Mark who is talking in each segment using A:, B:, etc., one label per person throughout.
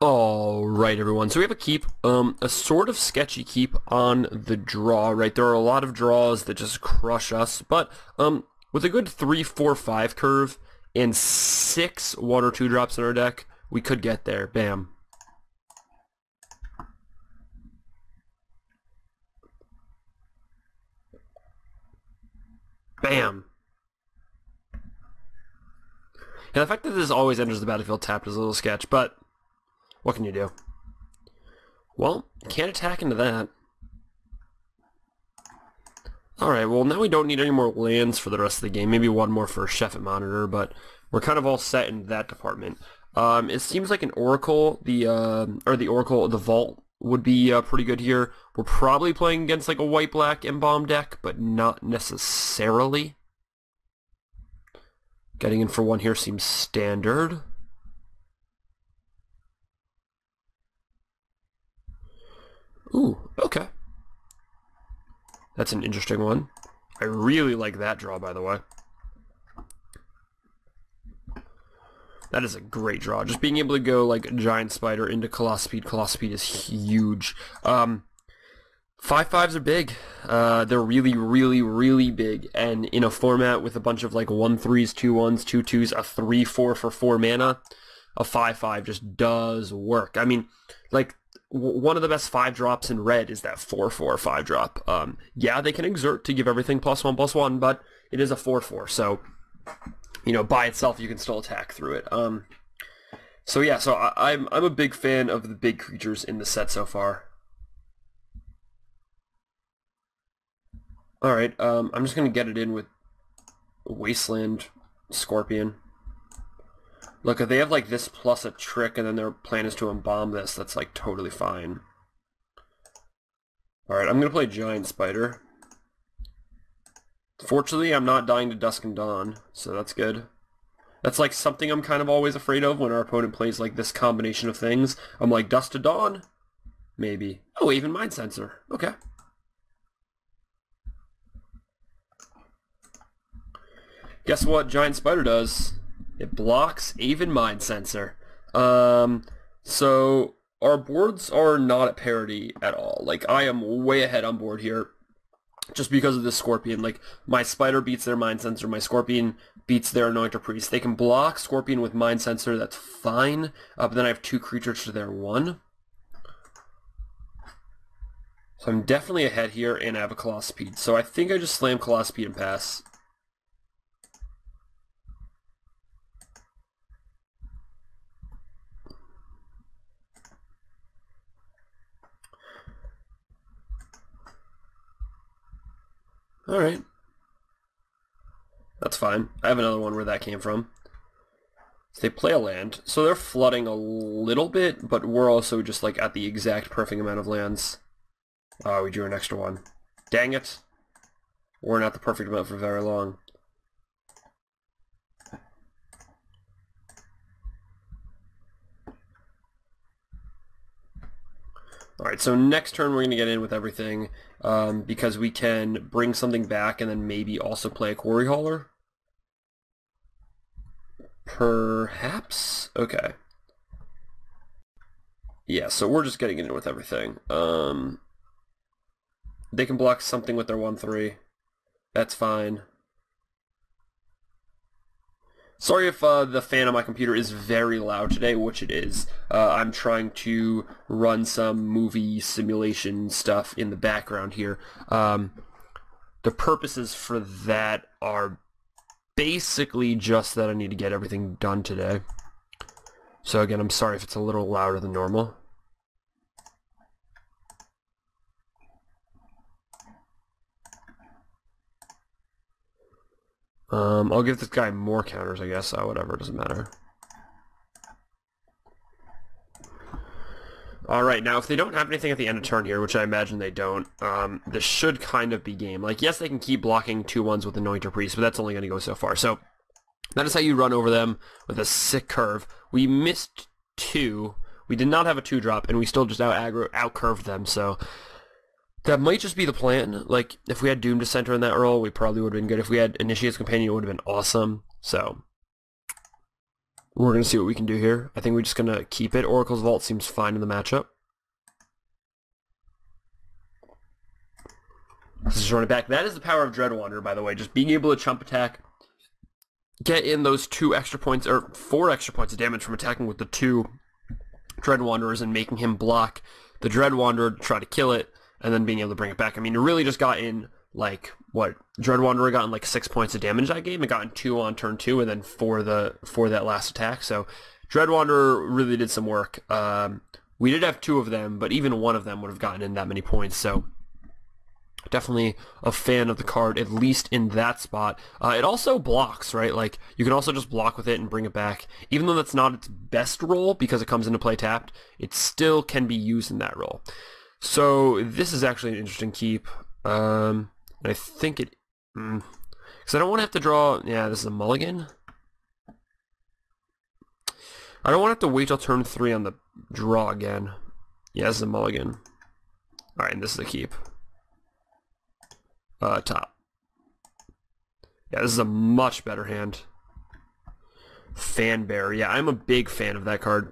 A: Alright everyone, so we have a keep, a sort of sketchy keep on the draw, right? There are a lot of draws that just crush us, but with a good 3, 4, 5 curve and 6 1 or 2 drops in our deck, we could get there. Bam. Bam. And the fact that this always enters the battlefield tapped is a little sketch, but what can you do? Well, can't attack into that. Alright, well now we don't need any more lands for the rest of the game. Maybe one more for Chef and Monitor, but we're kind of all set in that department. It seems like an Oracle, the Vault would be pretty good here. We're probably playing against like a white-black Embalm deck, but not necessarily. Getting in for one here seems standard. Ooh, okay. That's an interesting one. I really like that draw, by the way. That is a great draw. Just being able to go like Giant Spider into Colosspeed. Colosspeed is huge. 5/5s are big. They're really, really, really big. And in a format with a bunch of like 1/3s, 2/1s, 2/2s, a 3/4 for 4 mana, a 5/5 just does work. I mean, like, one of the best 5 drops in red is that 4/4 5 drop. Yeah, they can exert to give everything +1/+1, but it is a 4/4, so you know, by itself you can still attack through it. So yeah, so I'm a big fan of the big creatures in the set so far. All right, I'm just gonna get it in with Wasteland Scorpion. Look, if they have like this plus a trick and then their plan is to embalm this, that's like totally fine. Alright, I'm going to play Giant Spider. Fortunately, I'm not dying to Dusk and Dawn, so that's good. That's like something I'm kind of always afraid of when our opponent plays like this combination of things. I'm like, Dusk to Dawn? Maybe. Oh, even Mind Sensor. Okay. Guess what Giant Spider does? It blocks Aven Mind Sensor. So our boards are not at parity at all. Like, I am way ahead on board here just because of this Scorpion. Like, my Spider beats their Mind Sensor, my Scorpion beats their Anointer Priest. They can block Scorpion with Mind Sensor, that's fine, but then I have 2 creatures to their 1. So I'm definitely ahead here, and I have a Colosspeed. So I think I just slam Colosspeed and pass. Alright. That's fine. I have another one where that came from. So they play a land. So they're flooding a little bit, but we're also just like at the exact perfect amount of lands. Oh, we drew an extra one. Dang it. We're not the perfect amount for very long. Alright, so next turn we're going to get in with everything, because we can bring something back and then maybe also play a Quarry Hauler. Perhaps? Okay. Yeah, so we're just getting in with everything. They can block something with their 1/3. That's fine. Sorry if the fan on my computer is very loud today, which it is. I'm trying to run some movie simulation stuff in the background here. The purposes for that are basically just that I need to get everything done today. So again, I'm sorry if it's a little louder than normal. I'll give this guy more counters, I guess. Oh, whatever, it doesn't matter. Alright, now if they don't have anything at the end of turn here, which I imagine they don't, this should kind of be game. Like, yes, they can keep blocking 2/1s with Anointer Priest, but that's only going to go so far. So, that is how you run over them with a sick curve. We missed 2. We did not have a 2-drop, and we still just out-curved them, so that might just be the plan. Like, if we had Doom Dissenter in that role, we probably would have been good. If we had Initiate's Companion, it would have been awesome. So, We're going to see what we can do here. I think we're just going to keep it. Oracle's Vault seems fine in the matchup. This is running back. That is the power of Dread Wanderer, by the way. Just being able to chump attack, get in those 2 extra points, or 4 extra points of damage from attacking with the 2 Dread Wanderers and making him block the Dread Wanderer to try to kill it, and then being able to bring it back. I mean, it really just got in, like, what? Dread Wanderer got in, like, 6 points of damage that game. It got in 2 on turn 2, and then for that last attack. So, Dread Wanderer really did some work. We did have 2 of them, but even one of them would have gotten in that many points, so definitely a fan of the card, at least in that spot. It also blocks, right? Like, you can also just block with it and bring it back. Even though that's not its best role, because it comes into play tapped, it still can be used in that role. So, this is actually an interesting keep. And I think it... Because I don't want to have to draw... Yeah, this is a mulligan. I don't want to have to wait till turn 3 on the draw again. Yeah, this is a mulligan. Alright, and this is a keep. Top. Yeah, this is a much better hand. Fanbear. Yeah, I'm a big fan of that card.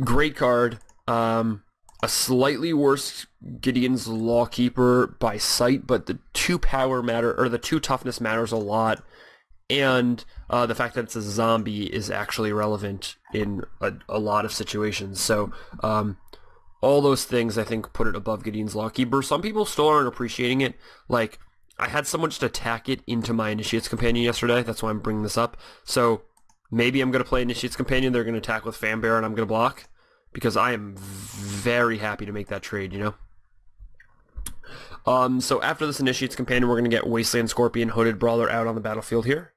A: Great card. A slightly worse Gideon's Lawkeeper by sight, but the 2 power matter, or the 2 toughness matters a lot. And the fact that it's a zombie is actually relevant in a lot of situations. So, all those things, I think, put it above Gideon's Lawkeeper. Some people still aren't appreciating it. Like, I had someone just attack it into my Initiate's Companion yesterday. That's why I'm bringing this up. So, maybe I'm going to play Initiate's Companion. They're going to attack with Fanbear, and I'm going to block. Because I am very happy to make that trade, you know? So, after this Initiate's Companion, we're going to get Wasteland Scorpion, Hooded Brawler out on the battlefield here.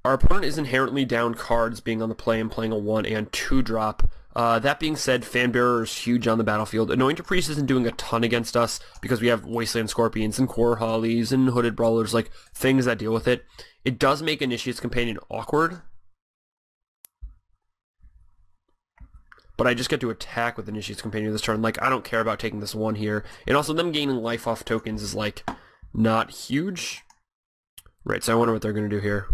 A: Our opponent is inherently down cards being on the play and playing a 1 and 2 drop. That being said, Fanbearer is huge on the battlefield. Anointed Priest isn't doing a ton against us because we have Wasteland Scorpions and Core Hollies and Hooded Brawlers, like things that deal with it. It does make Initiate's Companion awkward, but I just get to attack with Initiate's Companion this turn. Like, I don't care about taking this 1 here. And also, them gaining life off tokens is, like, not huge. Right, so I wonder what they're going to do here.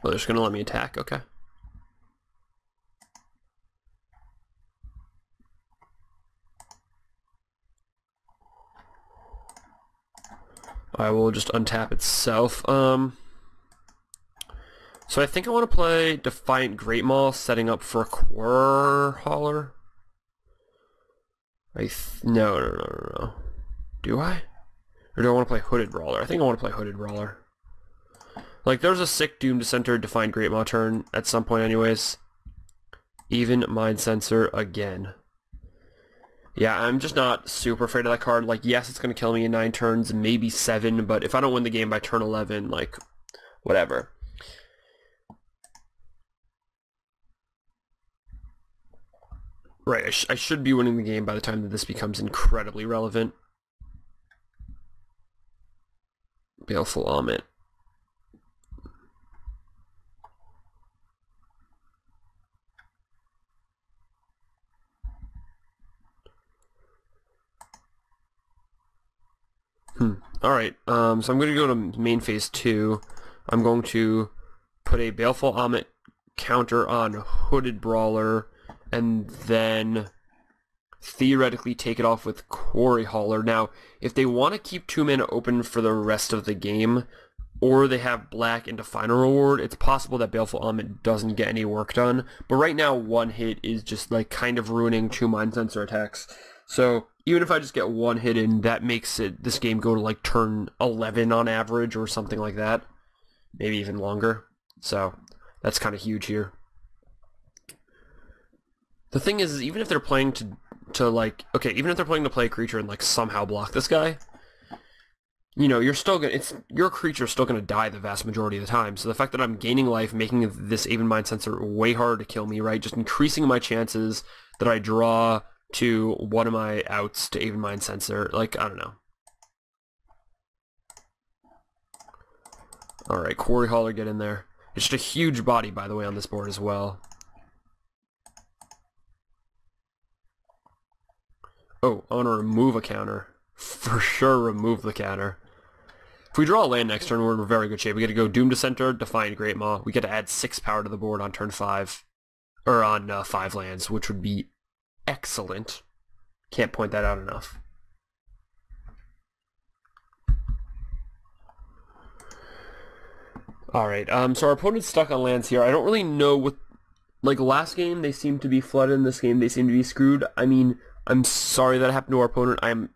A: Oh, they're just going to let me attack, okay. I will just untap itself. So I think I want to play Defiant Great Maul, setting up for a Core Hauler. No. Do I? Or do I want to play Hooded Brawler? I think I want to play Hooded Brawler. Like, there's a sick Doom Dissenter Defiant Great Maw turn at some point anyways. Even Mind Sensor again. Yeah, I'm just not super afraid of that card. Like, yes, it's going to kill me in 9 turns, maybe 7, but if I don't win the game by turn 11, like, whatever. Right, I should be winning the game by the time that this becomes incredibly relevant. Baleful Amonkhet. Alright, so I'm going to go to main phase 2. I'm going to put a Baleful Amonkhet counter on Hooded Brawler, and then theoretically take it off with Quarry Hauler. Now, if they want to keep 2 mana open for the rest of the game, or they have black into final reward, it's possible that Baleful Amonkhet doesn't get any work done. But right now, 1 hit is just like kind of ruining 2 Mind Sensor attacks. So even if I just get 1 hit in, that makes this game go to like turn 11 on average or something like that. Maybe even longer. So that's kind of huge here. The thing is even if they're playing to like, okay, even if they're playing to play a creature and like somehow block this guy, you know, your creature's still gonna die the vast majority of the time. So the fact that I'm gaining life, making this Aven Mind Sensor way harder to kill me, right? Just increasing my chances that I draw to one of my outs to Aven Mind Sensor. Like, I don't know. Alright, Quarry Hauler, get in there. It's just a huge body, by the way, on this board as well. Oh, I want to remove a counter. For sure remove the counter. If we draw a land next turn, we're in very good shape. We get to go Doom to center, Defiant Great Maw. We get to add 6 power to the board on turn 5. Or on 5 lands, which would be excellent. Can't point that out enough. Alright, so our opponent's stuck on lands here. I don't really know what... Like, last game, they seem to be flooded. In this game, they seem to be screwed. I mean, I'm sorry that happened to our opponent. I'm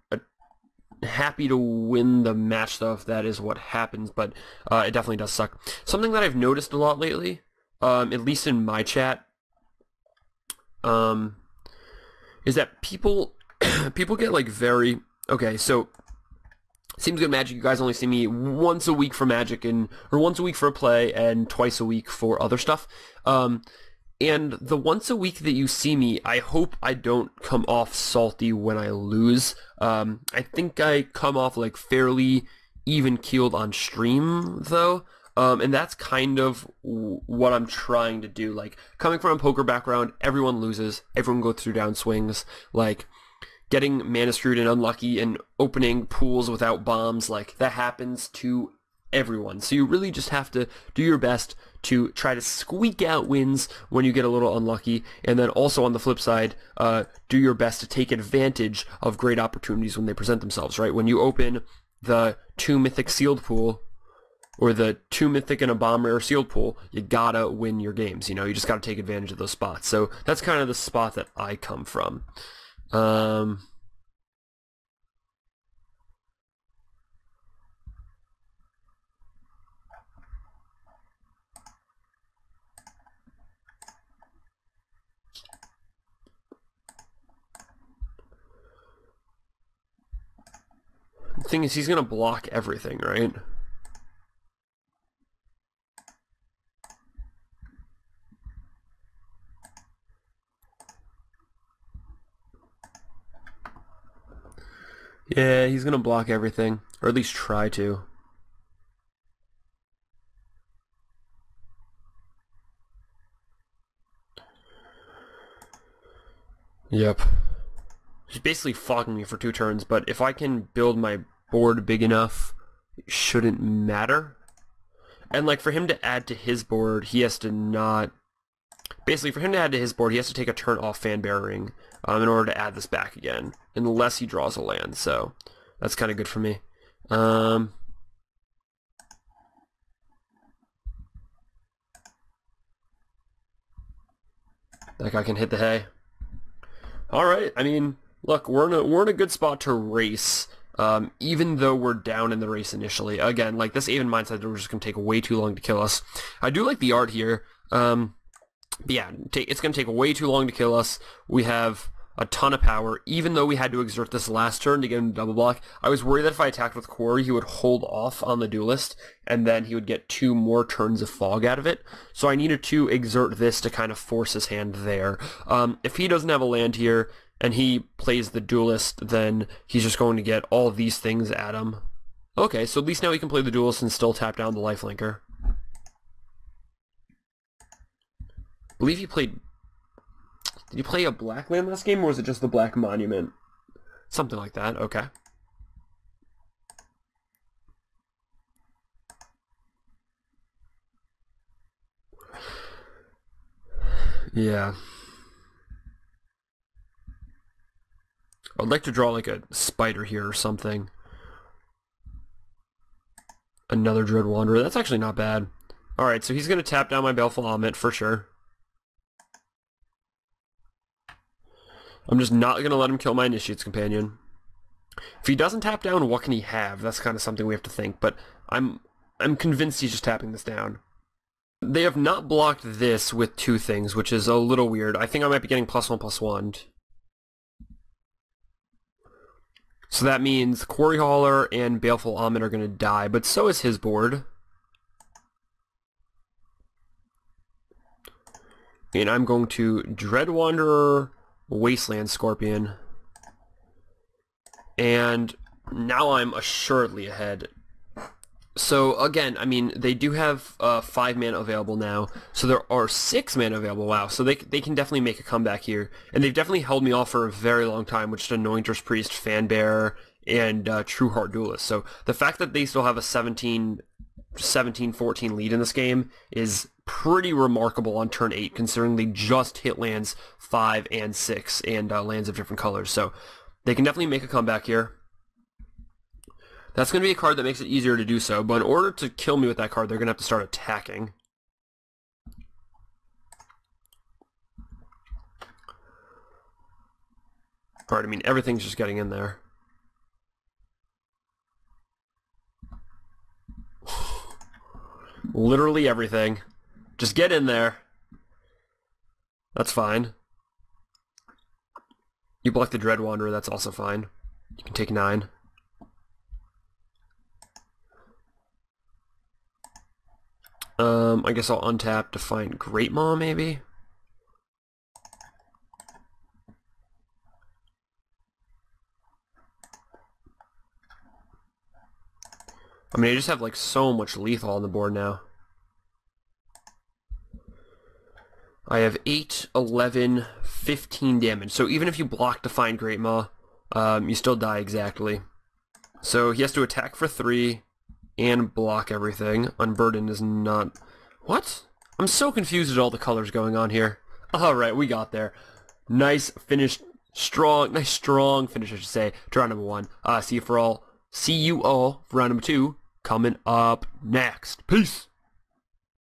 A: happy to win the match, though, if that is what happens. But it definitely does suck. Something that I've noticed a lot lately, at least in my chat, is that people get, like, very... Okay, so... SeemsGoodMagic, you guys only see me once a week for Magic, or once a week for a play, and twice a week for other stuff. And the once a week that you see me, I hope I don't come off salty when I lose. I think I come off like fairly even-keeled on stream, though. And that's kind of what I'm trying to do. Like, coming from a poker background, everyone loses. Everyone goes through downswings. Like, getting mana screwed and unlucky and opening pools without bombs, like, that happens to everyone. So you really just have to do your best to try to squeak out wins when you get a little unlucky, and then also on the flip side, do your best to take advantage of great opportunities when they present themselves, right? When you open the 2 mythic sealed pool, or the 2 mythic and a bomb rare sealed pool, you gotta win your games, you know? You just gotta take advantage of those spots. So that's kind of the spot that I come from. The thing is, he's gonna block everything, right? Yeah, he's gonna block everything, or at least try to. Yep. He's basically fogging me for 2 turns, but if I can build my board big enough, it shouldn't matter. And like, for him to add to his board, he has to not... Basically, for him to add to his board, he has to take a turn off Fanbearer Ring in order to add this back again, unless he draws a land, so that's kind of good for me. That guy can hit the hay. Alright, I mean, look, we're in a good spot to race, even though we're down in the race initially. Again, like, this Aven mindset, we're just going to take way too long to kill us. I do like the art here. But yeah, it's going to take way too long to kill us. We have a ton of power, even though we had to exert this last turn to get him to double block. I was worried that if I attacked with Quarry, he would hold off on the Duelist, and then he would get 2 more turns of fog out of it. So I needed to exert this to kind of force his hand there. If he doesn't have a land here, and he plays the Duelist, then he's just going to get all of these things at him. Okay, so at least now he can play the Duelist and still tap down the Lifelinker. I believe he played... Did he play a black land last game, or was it just the Black Monument? Something like that, okay. Yeah. I'd like to draw like a spider here or something. Another Dread Wanderer. That's actually not bad. Alright, so he's going to tap down my Baleful Amonkhet for sure. I'm just not going to let him kill my Initiate's Companion. If he doesn't tap down, what can he have? That's kind of something we have to think, but I'm convinced he's just tapping this down. They have not blocked this with 2 things, which is a little weird. I think I might be getting +1/+1. So that means Quarry Hauler and Baleful Amonkhet are going to die, but so is his board. And I'm going to Dread Wanderer, Wasteland Scorpion, and now I'm assuredly ahead. So again, I mean, they do have 5 mana available now, so there are 6 mana available. Wow, so they can definitely make a comeback here, and they've definitely held me off for a very long time, which is Anointer's Priest, Fanbearer, and True Heart Duelist. So the fact that they still have a 17-14 lead in this game is pretty remarkable on turn 8, considering they just hit lands 5 and 6 and lands of different colors. So they can definitely make a comeback here. That's going to be a card that makes it easier to do so, but in order to kill me with that card, they're going to have to start attacking. Alright, I mean, everything's just getting in there. Literally everything. Just get in there. That's fine. You block the Dread Wanderer, that's also fine. You can take 9. I guess I'll untap to find Great Maw, maybe? I mean, I just have, like, so much lethal on the board now. I have 8, 11, 15 damage. So even if you block to find Great Maw, you still die exactly. So he has to attack for 3 and block everything. Unburden is not... What? I'm so confused at all the colors going on here. Alright, we got there. Nice finish. Nice strong finish, I should say, to round number 1. See you all for round number 2 coming up next. Peace!